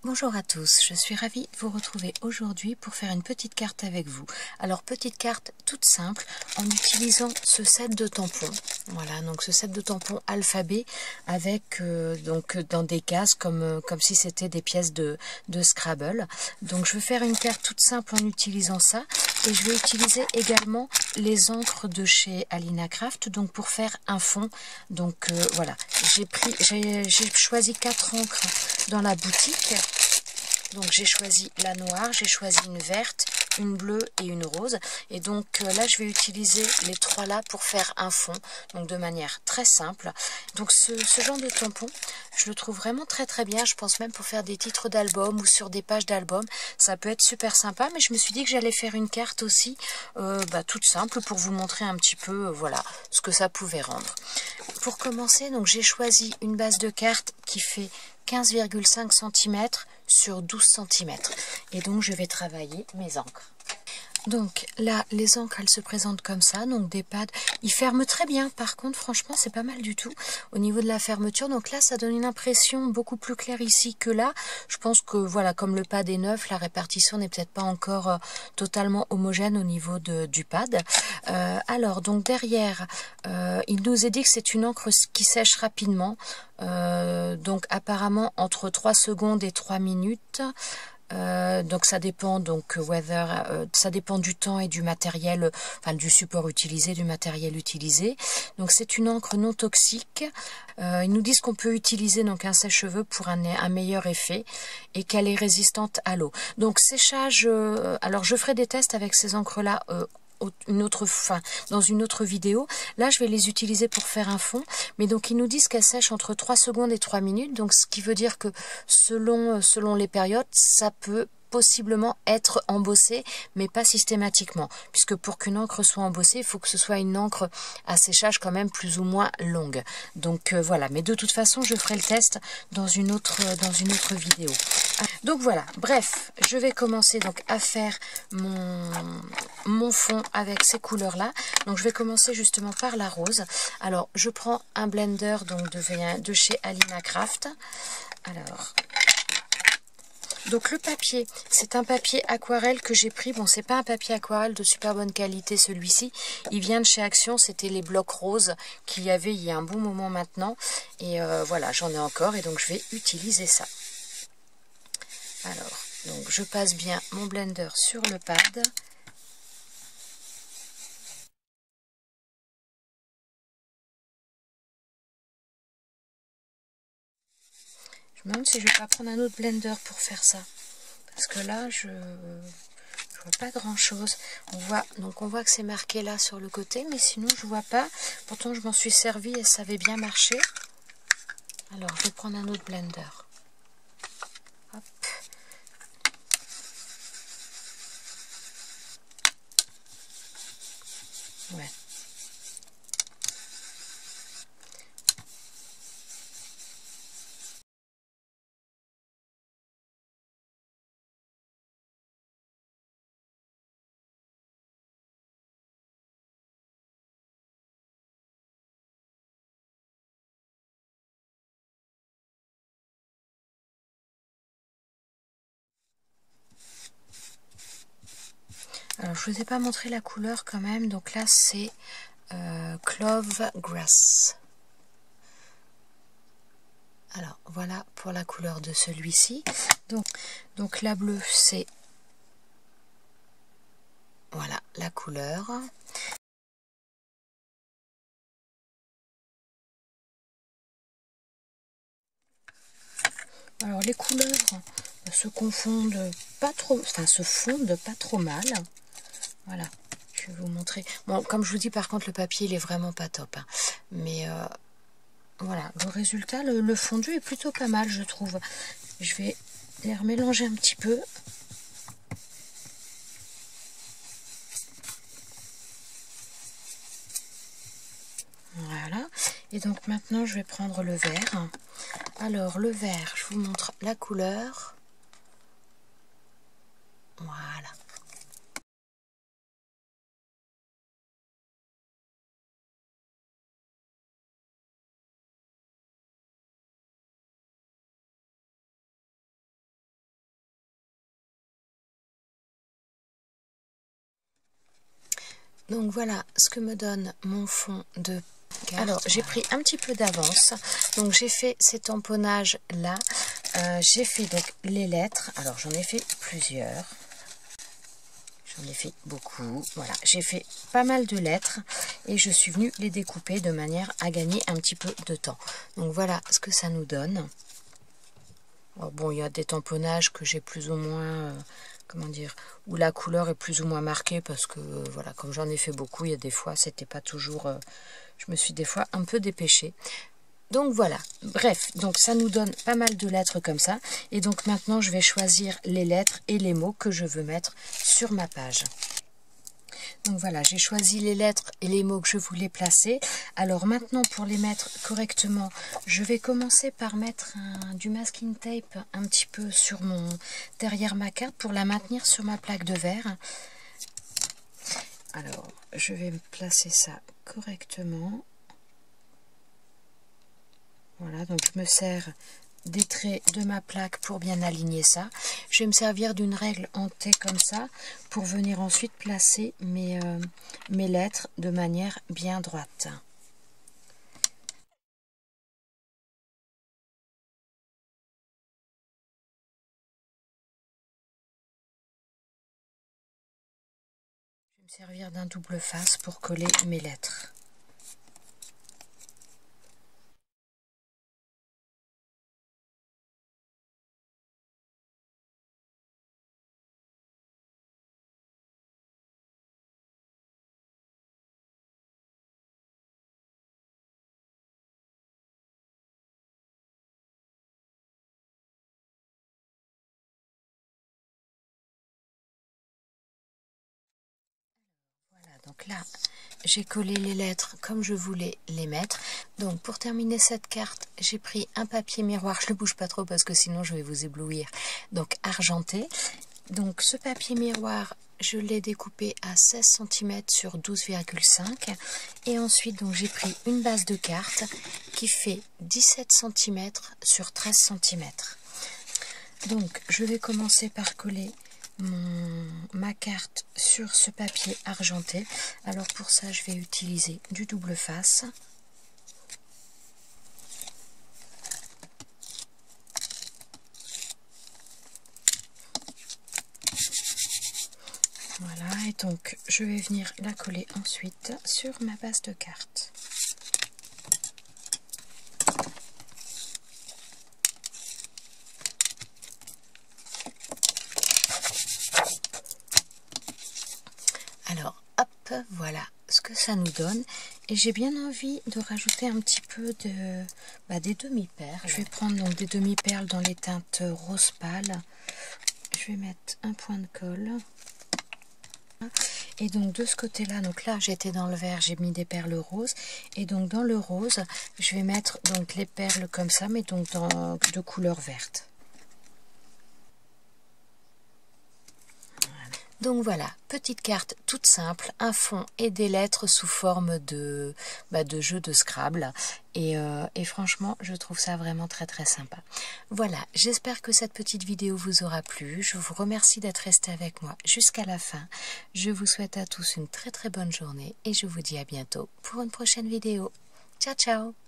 Bonjour à tous, je suis ravie de vous retrouver aujourd'hui pour faire une petite carte avec vous. Alors petite carte toute simple en utilisant ce set de tampons. Voilà, donc ce set de tampons alphabet avec donc dans des cases comme si c'était des pièces de Scrabble. Donc je vais faire une carte toute simple en utilisant ça et je vais utiliser également les encres de chez Alina Craft donc pour faire un fond. Donc voilà, j'ai choisi 4 encres dans la boutique. Donc j'ai choisi la noire, j'ai choisi une verte, une bleue et une rose. Et donc là je vais utiliser les 3 là pour faire un fond, donc de manière très simple. Donc ce genre de tampon, je le trouve vraiment très bien. Je pense même pour faire des titres d'albums ou sur des pages d'albums, ça peut être super sympa. Mais je me suis dit que j'allais faire une carte aussi toute simple pour vous montrer un petit peu voilà ce que ça pouvait rendre. Pour commencer, donc j'ai choisi une base de carte qui fait 15,5 cm sur 12 cm. Et donc je vais travailler mes encres. Donc là, les encres, elles se présentent comme ça, donc des pads. Ils ferment très bien, par contre, franchement, c'est pas mal du tout au niveau de la fermeture. Donc là, ça donne une impression beaucoup plus claire ici que là. Je pense que, voilà, comme le pad est neuf, la répartition n'est peut-être pas encore totalement homogène au niveau du pad. Alors, donc derrière, il nous est dit que c'est une encre qui sèche rapidement. Donc apparemment, entre 3 secondes et 3 minutes. Donc ça dépend ça dépend du temps et du matériel, enfin du support utilisé, du matériel utilisé. Donc c'est une encre non toxique. Ils nous disent qu'on peut utiliser donc un sèche-cheveux pour un meilleur effet et qu'elle est résistante à l'eau. Donc séchage, alors je ferai des tests avec ces encres là dans une autre vidéo. Là je vais les utiliser pour faire un fond, mais donc ils nous disent qu'elles sèchent entre 3 secondes et 3 minutes, donc ce qui veut dire que selon les périodes, ça peut possiblement être embossé, mais pas systématiquement, puisque pour qu'une encre soit embossée, il faut que ce soit une encre à séchage quand même plus ou moins longue. Donc voilà, mais de toute façon, je ferai le test dans une autre vidéo. Donc voilà, bref, je vais commencer donc à faire mon fond avec ces couleurs-là. Donc je vais commencer justement par la rose. Alors, je prends un blender donc de chez Alina Craft. Alors... Donc le papier, c'est un papier aquarelle que j'ai pris. Bon, c'est pas un papier aquarelle de super bonne qualité celui-ci. Il vient de chez Action, c'était les blocs roses qu'il y avait il y a un bon moment maintenant. Et voilà, j'en ai encore et donc je vais utiliser ça. Alors, donc je passe bien mon blender sur le pad. Je me demande si je vais pas prendre un autre blender pour faire ça. Parce que là, je vois pas grand chose. On voit que c'est marqué là sur le côté, mais sinon je vois pas. Pourtant je m'en suis servi et ça avait bien marché. Alors je vais prendre un autre blender. Hop. Ouais. Alors je vous ai pas montré la couleur quand même. Donc là c'est Clove Grass. Alors voilà pour la couleur de celui-ci. Donc la bleue c'est voilà la couleur. Alors les couleurs se confondent pas trop, enfin se fondent pas trop mal. Voilà, je vais vous montrer. Bon, comme je vous dis, par contre, le papier il est vraiment pas top, hein. Mais voilà, le résultat, le fondu est plutôt pas mal, je trouve. Je vais les remélanger un petit peu. Voilà. Et donc maintenant, je vais prendre le vert. Alors, le vert, je vous montre la couleur. Voilà. Donc voilà ce que me donne mon fond de carte. Alors j'ai pris un petit peu d'avance, donc j'ai fait ces tamponnages là, j'ai fait donc les lettres, alors j'en ai fait plusieurs, j'en ai fait beaucoup, voilà, j'ai fait pas mal de lettres et je suis venue les découper de manière à gagner un petit peu de temps. Donc voilà ce que ça nous donne. Alors bon, il y a des tamponnages que j'ai plus ou moins, comment dire, où la couleur est plus ou moins marquée parce que, voilà, comme j'en ai fait beaucoup, il y a des fois, c'était pas toujours, je me suis des fois un peu dépêchée. Donc voilà, bref, donc ça nous donne pas mal de lettres comme ça. Et donc maintenant, je vais choisir les lettres et les mots que je veux mettre sur ma page. Donc voilà, j'ai choisi les lettres et les mots que je voulais placer. Alors maintenant, pour les mettre correctement, je vais commencer par mettre du masking tape un petit peu derrière ma carte pour la maintenir sur ma plaque de verre. Alors, je vais placer ça correctement. Voilà, donc je me sers des traits de ma plaque pour bien aligner ça. Je vais me servir d'une règle en T comme ça pour venir ensuite placer mes lettres de manière bien droite. Je vais me servir d'un double face pour coller mes lettres. Donc là, j'ai collé les lettres comme je voulais les mettre. Donc pour terminer cette carte, j'ai pris un papier miroir. Je ne le bouge pas trop parce que sinon je vais vous éblouir. Donc argenté. Donc ce papier miroir, je l'ai découpé à 16 cm sur 12,5. Et ensuite, donc j'ai pris une base de carte qui fait 17 cm sur 13 cm. Donc je vais commencer par coller ma carte sur ce papier argenté. Alors pour ça, je vais utiliser du double face. Voilà, et donc je vais venir la coller ensuite sur ma base de carte. Alors, hop, voilà ce que ça nous donne. Et j'ai bien envie de rajouter un petit peu des demi-perles. Je vais prendre donc des demi-perles dans les teintes rose pâle. Je vais mettre un point de colle. Et donc de ce côté-là, donc là j'étais dans le vert, j'ai mis des perles roses. Et donc dans le rose, je vais mettre donc les perles comme ça, mais donc de couleur verte. Donc voilà, petite carte toute simple, un fond et des lettres sous forme de jeu de Scrabble. Et franchement, je trouve ça vraiment très très sympa. Voilà, j'espère que cette petite vidéo vous aura plu. Je vous remercie d'être resté avec moi jusqu'à la fin. Je vous souhaite à tous une très très bonne journée et je vous dis à bientôt pour une prochaine vidéo. Ciao ciao!